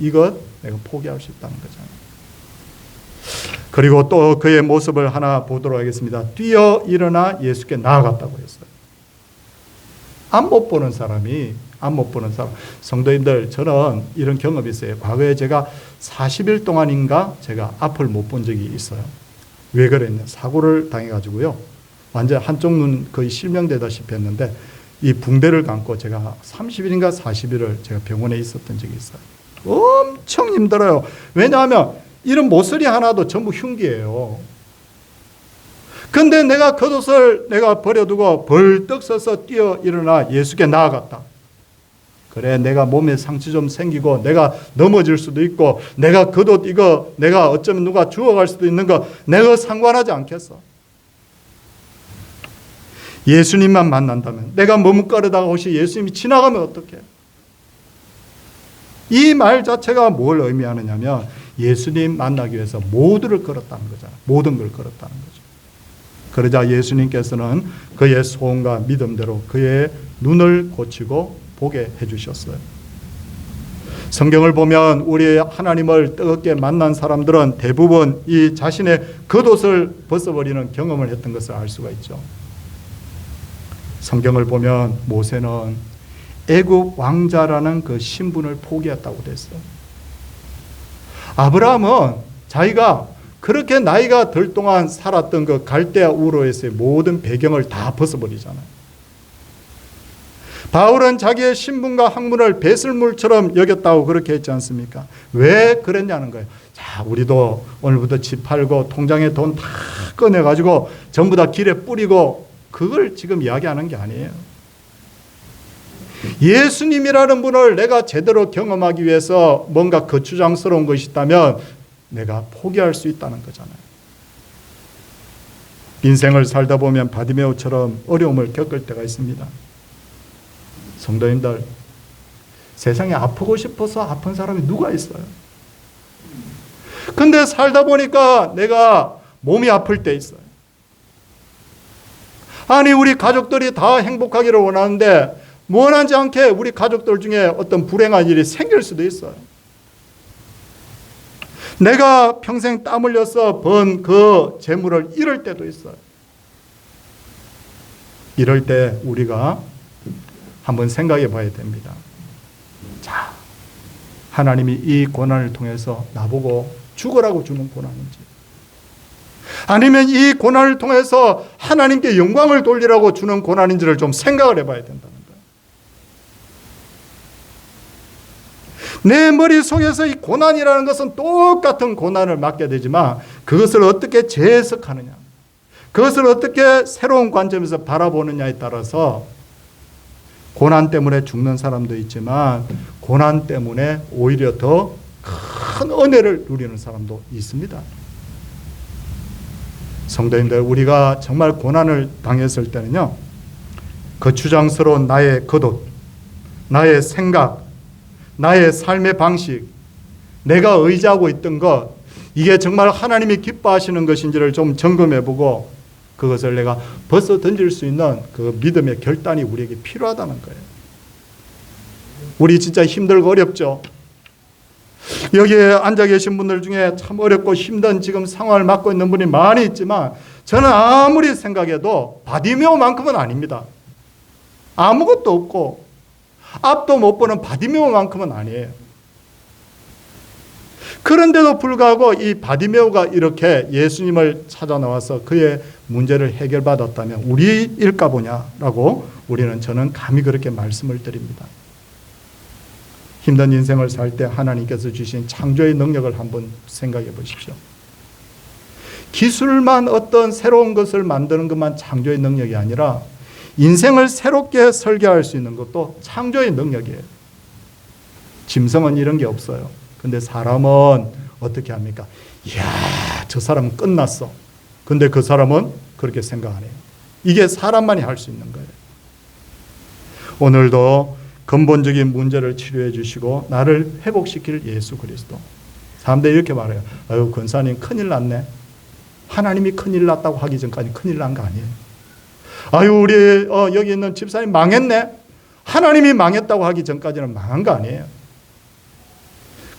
포기할 수 있다는 거잖아요. 그리고 또 그의 모습을 하나 보도록 하겠습니다. 뛰어 일어나 예수께 나아갔다고 했어요. 앞 못 보는 사람. 성도님들, 저는 이런 경험이 있어요. 과거에 제가 40일 동안인가 제가 앞을 못 본 적이 있어요. 왜 그랬냐? 사고를 당해가지고요. 완전 한쪽 눈 거의 실명되다시피 했는데 이 붕대를 감고 제가 30일인가 40일을 제가 병원에 있었던 적이 있어요. 엄청 힘들어요. 왜냐하면 이런 모서리 하나도 전부 흉기예요. 근데 내가 겉옷을 내가 버려두고 벌떡 서서 뛰어 일어나 예수께 나아갔다. 그래, 내가 몸에 상처 좀 생기고 내가 넘어질 수도 있고 내가 겉옷 이거 내가 어쩌면 누가 주워갈 수도 있는 거 내가 상관하지 않겠어. 예수님만 만난다면, 내가 머뭇거리다가 혹시 예수님이 지나가면 어떡해? 이 말 자체가 뭘 의미하느냐면 예수님 만나기 위해서 모두를 걸었다는 거잖아요. 모든 걸 걸었다는 거죠. 그러자 예수님께서는 그의 소원과 믿음대로 그의 눈을 고치고 보게 해주셨어요. 성경을 보면 우리 하나님을 뜨겁게 만난 사람들은 대부분 이 자신의 겉옷을 벗어버리는 경험을 했던 것을 알 수가 있죠. 성경을 보면 모세는 애굽 왕자라는 그 신분을 포기했다고 됐어요. 아브라함은 자기가 그렇게 나이가 들 동안 살았던 그 갈대아 우르에서의 모든 배경을 다 벗어버리잖아요. 바울은 자기의 신분과 학문을 배설물처럼 여겼다고 그렇게 했지 않습니까? 왜 그랬냐는 거예요. 자, 우리도 오늘부터 집 팔고 통장에 돈 다 꺼내가지고 전부 다 길에 뿌리고 그걸 지금 이야기하는 게 아니에요. 예수님이라는 분을 내가 제대로 경험하기 위해서 뭔가 거추장스러운 것이 있다면 내가 포기할 수 있다는 거잖아요. 인생을 살다 보면 바디메오처럼 어려움을 겪을 때가 있습니다. 성도님들, 세상에 아프고 싶어서 아픈 사람이 누가 있어요? 근데 살다 보니까 내가 몸이 아플 때 있어요. 아니, 우리 가족들이 다 행복하기를 원하는데 원하지 않게 우리 가족들 중에 어떤 불행한 일이 생길 수도 있어요. 내가 평생 땀 흘려서 번 그 재물을 잃을 때도 있어요. 이럴 때 우리가 한번 생각해 봐야 됩니다. 자, 하나님이 이 고난을 통해서 나보고 죽으라고 주는 고난인지, 아니면 이 고난을 통해서 하나님께 영광을 돌리라고 주는 고난인지를 좀 생각을 해봐야 된다는 거예요. 내 머릿속에서 이 고난이라는 것은 똑같은 고난을 맞게 되지만 그것을 어떻게 재해석하느냐, 그것을 어떻게 새로운 관점에서 바라보느냐에 따라서 고난 때문에 죽는 사람도 있지만 고난 때문에 오히려 더 큰 은혜를 누리는 사람도 있습니다. 성도님들, 우리가 정말 고난을 당했을 때는요, 거추장스러운 나의 겉옷, 나의 생각, 나의 삶의 방식, 내가 의지하고 있던 것, 이게 정말 하나님이 기뻐하시는 것인지를 좀 점검해보고 그것을 내가 벗어 던질 수 있는 그 믿음의 결단이 우리에게 필요하다는 거예요. 우리 진짜 힘들고 어렵죠. 여기에 앉아 계신 분들 중에 참 어렵고 힘든 지금 상황을 맞고 있는 분이 많이 있지만 저는 아무리 생각해도 바디메오만큼은 아닙니다. 아무것도 없고 앞도 못 보는 바디메오만큼은 아니에요. 그런데도 불구하고 이 바디메오가 이렇게 예수님을 찾아 나와서 그의 문제를 해결받았다면 우리일까 보냐라고 저는 감히 그렇게 말씀을 드립니다. 힘든 인생을 살 때 하나님께서 주신 창조의 능력을 한번 생각해 보십시오. 기술만 어떤 새로운 것을 만드는 것만 창조의 능력이 아니라 인생을 새롭게 설계할 수 있는 것도 창조의 능력이에요. 짐승은 이런 게 없어요. 근데 사람은 어떻게 합니까? 이야, 저 사람은 끝났어. 근데 그 사람은 그렇게 생각 안 해요. 이게 사람만이 할 수 있는 거예요. 오늘도 근본적인 문제를 치료해 주시고 나를 회복시킬 예수 그리스도. 사람들이 이렇게 말해요. 아유, 권사님 큰일 났네. 하나님이 큰일 났다고 하기 전까지 큰일 난 거 아니에요. 아유, 우리 여기 있는 집사님 망했네. 하나님이 망했다고 하기 전까지는 망한 거 아니에요.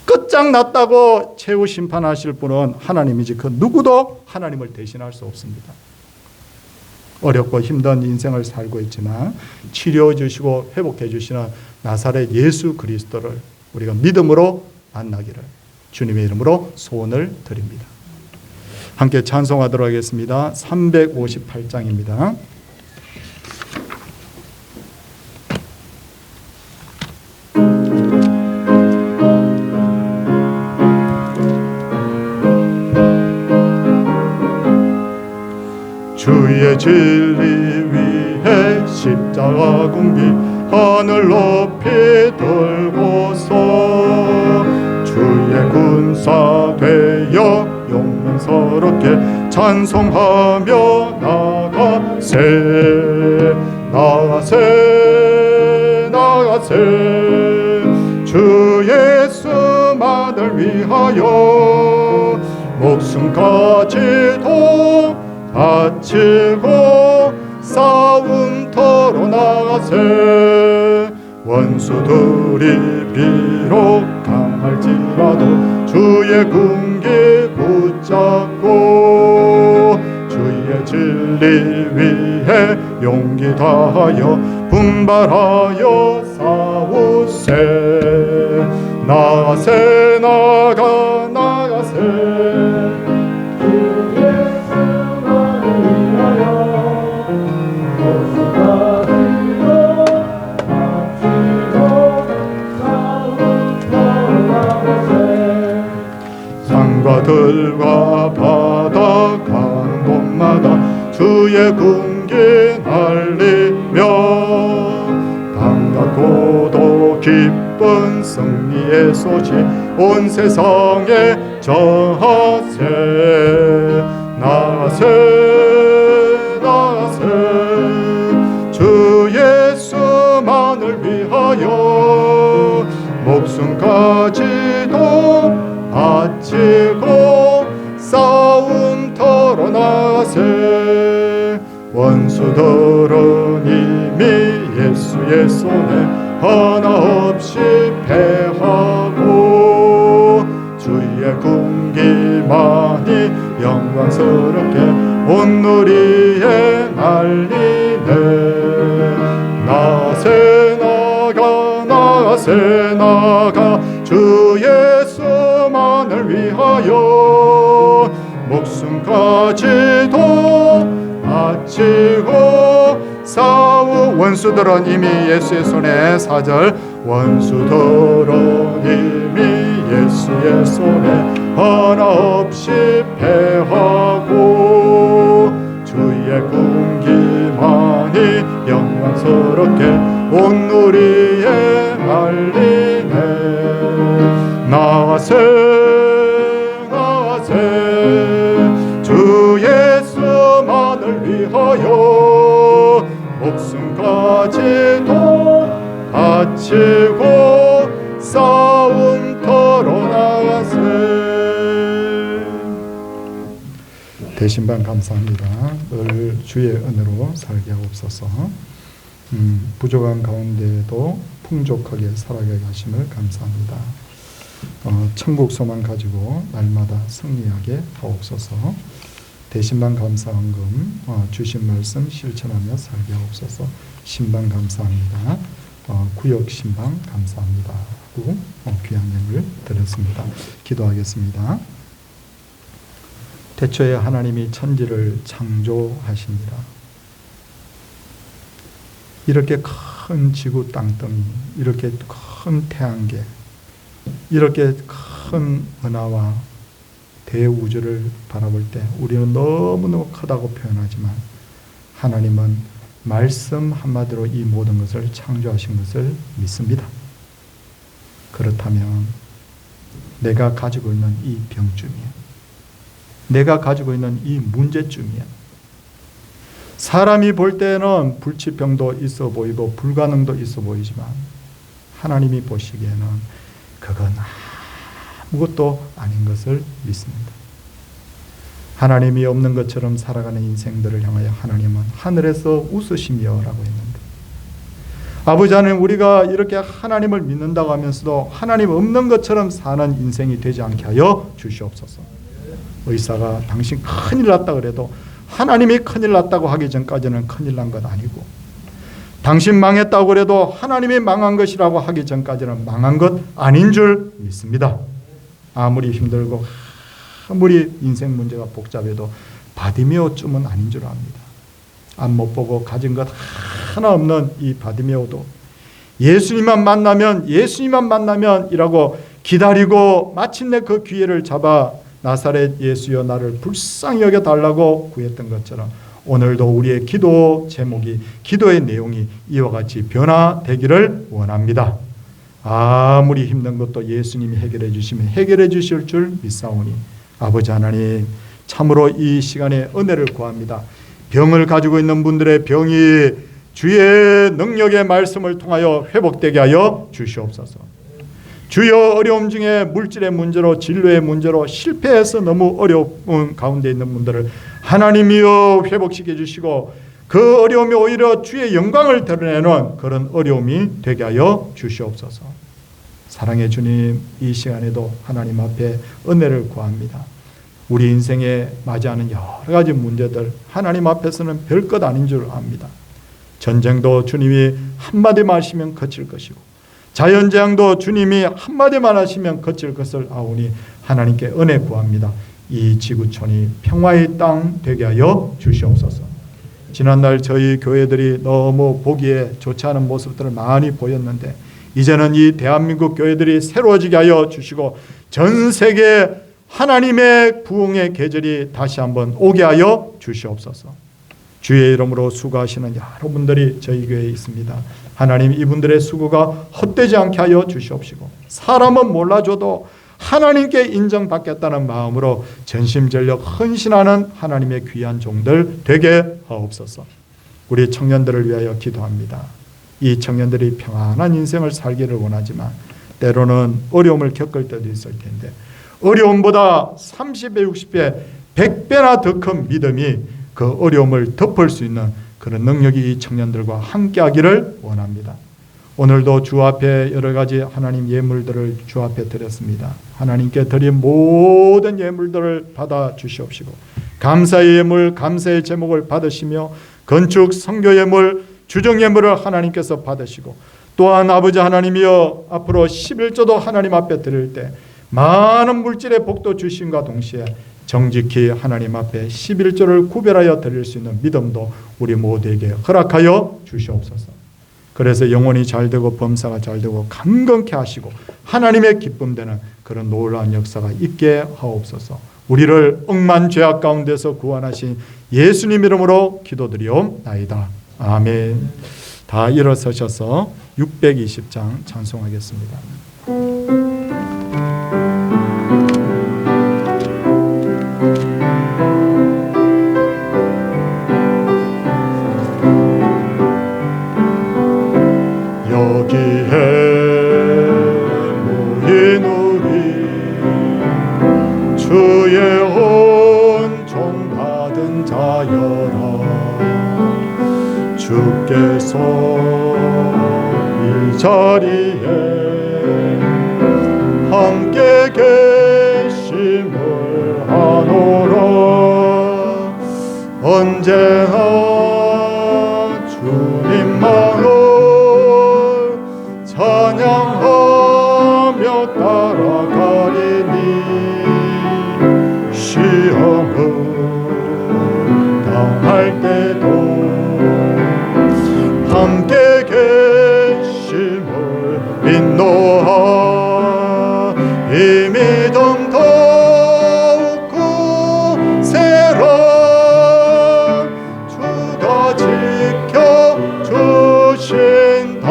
끝장났다고 최후 심판하실 분은 하나님이지 그 누구도 하나님을 대신할 수 없습니다. 어렵고 힘든 인생을 살고 있지만 치료해 주시고 회복해 주시는 나사렛 예수 그리스도를 우리가 믿음으로 만나기를 주님의 이름으로 소원을 드립니다. 함께 찬송하도록 하겠습니다. 358장입니다. 주의 진리 위해 십자가 공비 하늘 높이 들고서 주의 군사 되어 영광스럽게 찬송하며 나가세 나가세 나가세 주 예수만을 위하여 목숨까지도 바치고 싸움터로 나가세 원수들이 비록 강할지라도 주의 군기 붙잡고 주의 진리 위해 용기 다하여 분발하여 싸우세 나가세 나가 나가세 들과 바다 가는 곳마다 주의 군기 날리며 반갑고도 기쁜 승리의 소식 온 세상에 전하세 나가세 나가세 주 예수만을 위하여 목숨까지도 바치고 싸움터로 나가세 원수들은 이미 예수의 손에 하나 없이 패하고 주의 군기만이 영광스럽게 온누리에 날리네 나가세 나가 나가세 나가 주 예수만을 위하여 목숨 목숨까지도 바치고 싸우 원수들은 이미 예수의 손에 4절 원수들은 이미 예수의 손에 하나 없이 패하고 주의 군기만이 영광스럽게 온 누리에 알리네. 나가세 나가세 주 예수만을 위하여 목숨까지도 바치고 싸움터로 나가세. 대신반 감사합니다. 늘 주의 은혜로 살게 하옵소서. 부족한 가운데에도 풍족하게 살아가게 하심을 감사합니다. 천국 소망 가지고 날마다 승리하게 하옵소서. 대신반 감사헌금 주신 말씀 실천하며 살게 하옵소서. 신방 감사합니다. 구역 신방 감사합니다 하고 귀한 예물 드렸습니다. 기도하겠습니다. 태초에 하나님이 천지를 창조하십니다. 이렇게 큰 지구 땅덩이, 이렇게 큰 태양계, 이렇게 큰 은하와 대우주를 바라볼 때 우리는 너무너무 크다고 표현하지만 하나님은 말씀 한마디로 이 모든 것을 창조하신 것을 믿습니다. 그렇다면 내가 가지고 있는 이 병증이야, 내가 가지고 있는 이 문제점이야, 사람이 볼 때는 불치병도 있어 보이고 불가능도 있어 보이지만 하나님이 보시기에는 그건 아무것도 아닌 것을 믿습니다. 하나님이 없는 것처럼 살아가는 인생들을 향하여 하나님은 하늘에서 웃으시며라고 했는데, 아버지 하나님, 우리가 이렇게 하나님을 믿는다고 하면서도 하나님 없는 것처럼 사는 인생이 되지 않게 하여 주시옵소서. 의사가 당신 큰일 났다 그래도 하나님이 큰일 났다고 하기 전까지는 큰일 난 것 아니고, 당신 망했다고 그래도 하나님이 망한 것이라고 하기 전까지는 망한 것 아닌 줄 믿습니다. 아무리 힘들고 아무리 인생 문제가 복잡해도 바디메오쯤은 아닌 줄 압니다. 앞 못 보고 가진 것 하나 없는 이 바디메오도 예수님만 만나면 이라고 기다리고 마침내 그 기회를 잡아 나사렛 예수여 나를 불쌍히 여겨달라고 구했던 것처럼 오늘도 우리의 기도 제목이, 기도의 내용이 이와 같이 변화되기를 원합니다. 아무리 힘든 것도 예수님이 해결해 주시면 해결해 주실 줄 믿사오니 아버지 하나님, 참으로 이 시간에 은혜를 구합니다. 병을 가지고 있는 분들의 병이 주의 능력의 말씀을 통하여 회복되게 하여 주시옵소서. 주여, 어려움 중에 물질의 문제로, 진로의 문제로 실패해서 너무 어려운 가운데 있는 분들을 하나님이여 회복시켜 주시고 그 어려움이 오히려 주의 영광을 드러내는 그런 어려움이 되게 하여 주시옵소서. 사랑의 주님, 이 시간에도 하나님 앞에 은혜를 구합니다. 우리 인생에 맞이하는 여러 가지 문제들 하나님 앞에서는 별것 아닌 줄 압니다. 전쟁도 주님이 한마디만 하시면 그칠 것이고 자연재앙도 주님이 한마디만 하시면 그칠 것을 아오니 하나님께 은혜 구합니다. 이 지구촌이 평화의 땅 되게 하여 주시옵소서. 지난날 저희 교회들이 너무 보기에 좋지 않은 모습들을 많이 보였는데 이제는 이 대한민국 교회들이 새로워지게 하여 주시고 전 세계 하나님의 부흥의 계절이 다시 한번 오게 하여 주시옵소서. 주의 이름으로 수고하시는 여러분들이 저희 교회에 있습니다. 하나님, 이분들의 수고가 헛되지 않게 하여 주시옵시고 사람은 몰라줘도 하나님께 인정받겠다는 마음으로 전심전력 헌신하는 하나님의 귀한 종들 되게 하옵소서. 우리 청년들을 위하여 기도합니다. 이 청년들이 평안한 인생을 살기를 원하지만 때로는 어려움을 겪을 때도 있을 텐데 어려움보다 30배, 60배, 100배나 더 큰 믿음이 그 어려움을 덮을 수 있는 그런 능력이 이 청년들과 함께하기를 원합니다. 오늘도 주 앞에 여러 가지 하나님 예물들을 주 앞에 드렸습니다. 하나님께 드린 모든 예물들을 받아 주시옵시고 감사의 예물, 감사의 제목을 받으시며 건축, 선교 예물, 주정 예물을 하나님께서 받으시고 또한 아버지 하나님이여 앞으로 11조도 하나님 앞에 드릴 때 많은 물질의 복도 주심과 동시에 정직히 하나님 앞에 11조를 구별하여 드릴 수 있는 믿음도 우리 모두에게 허락하여 주시옵소서. 그래서 영혼이 잘되고 범사가 잘되고 강건케 하시고 하나님의 기쁨 되는 그런 놀라운 역사가 있게 하옵소서. 우리를 억만 죄악 가운데서 구원하신 예수님 이름으로 기도드리옵나이다. 아멘. 다 일어서셔서 620장 찬송하겠습니다. 여기에 모인 우리 주의 온종 받은 자여라. 주께서 이 자리에 함께 계심을 하노라. 언제나 주님만을 찬양하며 따라가리니 시험을 당할 때도 함께 계심을 믿노라. 이 믿음 더욱 굳세라. 주가 지켜주신다.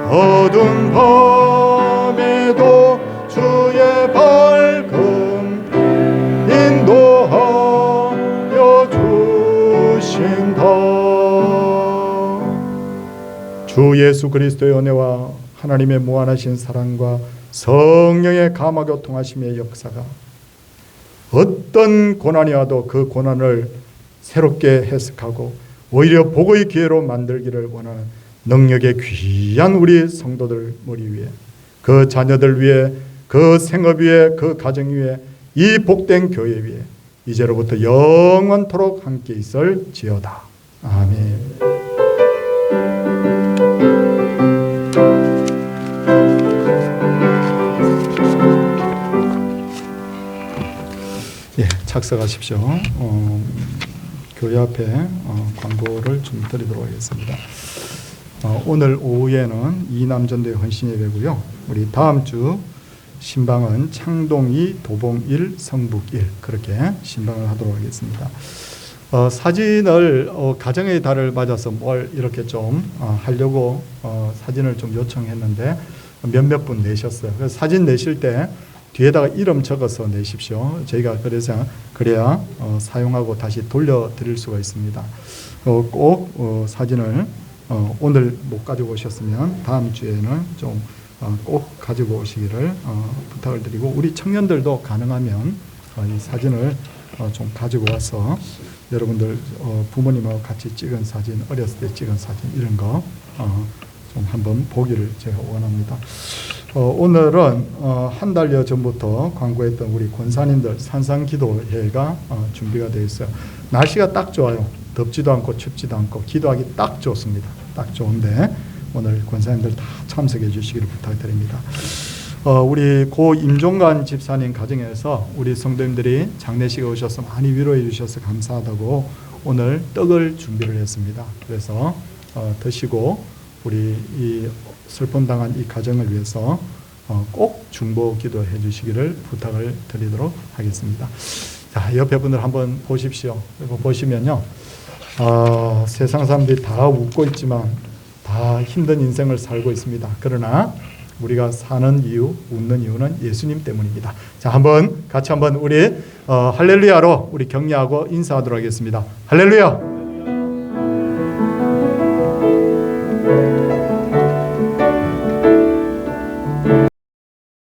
어두운 밤에도 주의 밝음 인도하여 주신다. 주 예수 그리스도의 은혜와 하나님의 무한하신 사랑과 성령의 감화교 통하심의 역사가 어떤 고난이 와도 그 고난을 새롭게 해석하고 오히려 복의 기회로 만들기를 원하는 능력의 귀한 우리 성도들 머리 위에, 그 자녀들 위에, 그 생업 위에, 그 가정 위에, 이 복된 교회 위에 이제로부터 영원토록 함께 있을지어다. 아멘. 예, 착석하십시오. 교회 앞에 광고를 좀 드리도록 하겠습니다. 오늘 오후에는 이남전도회 헌신예배고요. 우리 다음 주 신방은 창동2, 도봉1, 성북1 그렇게 신방을 하도록 하겠습니다. 사진을 가정의 달을 맞아서 뭘 이렇게 좀 하려고 사진을 좀 요청했는데 몇몇 분 내셨어요. 그래서 사진 내실 때 뒤에다가 이름 적어서 내십시오. 저희가 그래야 사용하고 다시 돌려드릴 수가 있습니다. 꼭 사진을 오늘 못 가지고 오셨으면 다음 주에는 좀 꼭 가지고 오시기를 부탁을 드리고, 우리 청년들도 가능하면 이 사진을 좀 가지고 와서 여러분들 부모님하고 같이 찍은 사진, 어렸을 때 찍은 사진 이런 거 좀 한번 보기를 제가 원합니다. 오늘은 한 달여 전부터 광고했던 우리 권사님들 산상기도회가 준비가 되어 있어요. 날씨가 딱 좋아요. 덥지도 않고 춥지도 않고 기도하기 딱 좋습니다. 딱 좋은데 오늘 권사님들 다 참석해 주시기를 부탁드립니다. 우리 고 임종관 집사님 가정에서 우리 성도님들이 장례식에 오셔서 많이 위로해 주셔서 감사하다고 오늘 떡을 준비를 했습니다. 그래서 드시고 우리 이 슬픔 당한 이 가정을 위해서 꼭 중보 기도해 주시기를 부탁을 드리도록 하겠습니다. 자, 옆에 분들 한번 보십시오. 이거 보시면요, 세상 사람들이 다 웃고 있지만 다 힘든 인생을 살고 있습니다. 그러나 우리가 사는 이유, 웃는 이유는 예수님 때문입니다. 자, 같이 한번 우리 할렐루야로 우리 격려하고 인사하도록 하겠습니다. 할렐루야.